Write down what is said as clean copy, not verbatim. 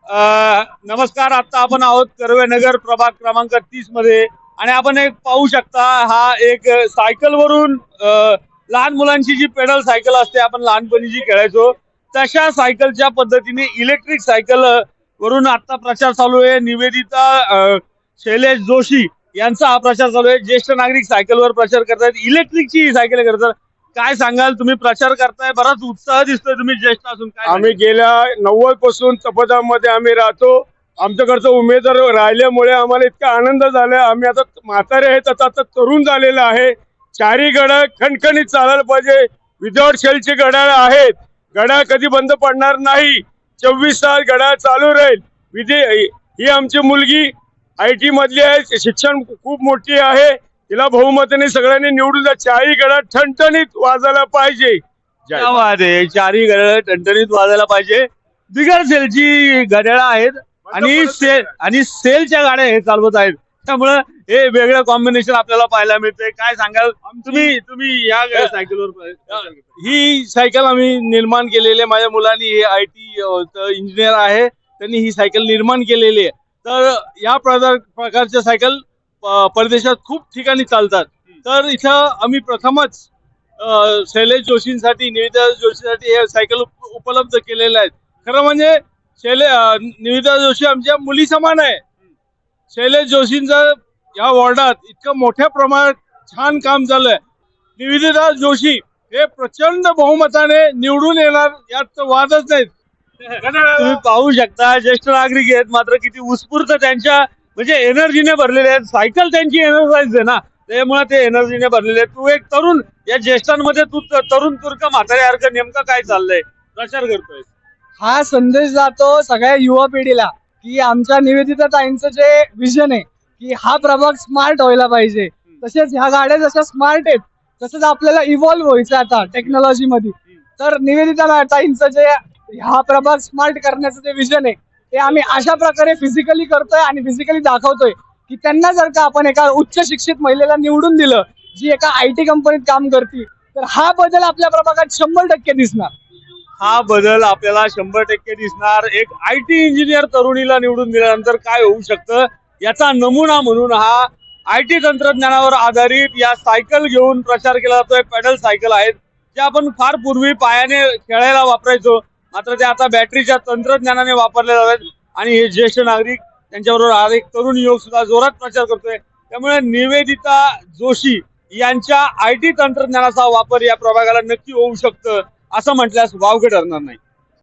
नमस्कार. आता आपण आहोत कर्वेनगर प्रभाग क्रमांक 30 मध्ये आणि आपण एक पाहू शकता हा एक सायकल वरून लहान मुलांची जी पेडल सायकल असते आपण लहानपणी जी खेळायचो तशा सायकलच्या पद्धतीने इलेक्ट्रिक सायकल वरून आता प्रचार चालू आहे. निवेदिता शैलेश जोशी यांचा हा प्रचार चालू आहे. ज्येष्ठ नागरिक सायकलवर प्रचार करतात, इलेक्ट्रिकची सायकल करतात. काय सांगाल, तुम्ही प्रचार करताय, बराच उत्साह दिसतोय, तुम्ही ज्येष्ठ असून काय आम्ही गेल्या 90 पासून तपदामध्ये आम्ही राहतो. आमच्याकडचं उमेदवार राहिल्यामुळे आम्हाला इतका आनंद झाला. आम्ही आता म्हातारे आहेत, आता तरुण झालेलं आहे. चारी घड्याळ खणखणीत चालायला पाहिजे. विदाउट शेलची घड्याळ आहेत. घड्याळ कधी बंद पडणार नाही. 24 तास घड्याळ चालू राहील. ही आमची मुलगी IT मधली आहे. शिक्षण खूप मोठी आहे. तिला बहुमताने सगळ्यांनी निवडून द्या. चारी घड्याळ ठणठणीत वाजायला पाहिजे. क्या बात आहे. चारही घड्याळ टणटणीत वाजायला पाहिजे. बिगर सेलची घड्याळ आहेत आणि सेलच्या गाड्या हे चालवत आहेत. त्यामुळं हे वेगळं कॉम्बिनेशन आपल्याला पाहायला मिळतंय. काय सांगाल तुम्ही या सायकलवर? ही सायकल आम्ही निर्माण केलेली आहे. माझ्या मुलांनी IT इंजिनियर आहे, त्यांनी ही सायकल निर्माण केलेली आहे. तर या प्रकारच्या सायकल परदेशात खूप ठिकाणी चालतात. तर इथं आम्ही प्रथमच शैलेश जोशींसाठी, निवेदिता जोशीसाठी हे सायकल उपलब्ध केलेले आहेत. खरं म्हणजे निवेदिता जोशी आमच्या मुली समान आहे. शैलेश जोशींचं या वॉर्डात इतकं मोठ्या प्रमाणात छान काम झालंय. निवेदिता जोशी हे प्रचंड बहुमताने निवडून येणार, यात वादच नाहीत. तुम्ही पाहू शकता ज्येष्ठ नागरिक आहेत, मात्र किती उत्स्फूर्त त्यांच्या म्हणजे एनर्जीने भरलेले आहेत. सायकल त्यांची एनर्जाइज आहे ना, त्यामुळे ते एनर्जीने भरलेले आहेत. तू एक तरुण, या ज्येष्ठांमध्ये तू तरुण तुर्क म्हाताऱ्यासारखं नेमकं काय चाललंय, प्रचार करतोय? हा संदेश जातो सगळ्या युवा पिढीला की आमच्या निवेदिता ताईंचं जे विजन आहे की हा प्रभाग स्मार्ट व्हायला पाहिजे. तसेच ह्या गाड्या जशा स्मार्ट आहेत तसंच आपल्याला इव्हॉल्व्ह व्हायचं आता टेक्नॉलॉजी मध्ये. तर निवेदिता ताईंचं जे हा प्रभाग स्मार्ट करण्याचं जे विजन आहे ते आम्ही अशा प्रकारे फिजिकली करतोय आणि फिजिकली दाखवतोय की त्यांना जर का आपण एका उच्च शिक्षित महिलेला निवडून दिलं जी एका IT कंपनीत काम करते तर हा बदल आपल्या प्रभागात 100% दिसणार. हा बदल आपल्याला 100% दिसणार. एक IT इंजिनियर तरुणीला निवडून दिल्यानंतर काय होऊ शकतं याचा नमुना म्हणून हा IT तंत्रज्ञानावर आधारित या सायकल घेऊन प्रचार केला जातोय. पेडल सायकल आहेत ज्या आपण फार पूर्वी पायाने खेळायला वापरायचो, मात्र त्या आता बॅटरीच्या तंत्रज्ञानाने वापरल्या जातात. आणि हे ज्येष्ठ नागरिक त्यांच्याबरोबर एक तरुण युवक सुद्धा जोरात प्रचार करतोय. त्यामुळे निवेदिता जोशी यांच्या IT तंत्रज्ञानाचा वापर या प्रभागाला नक्की होऊ शकतं असं म्हटल्यास वावगं ठरणार नाही.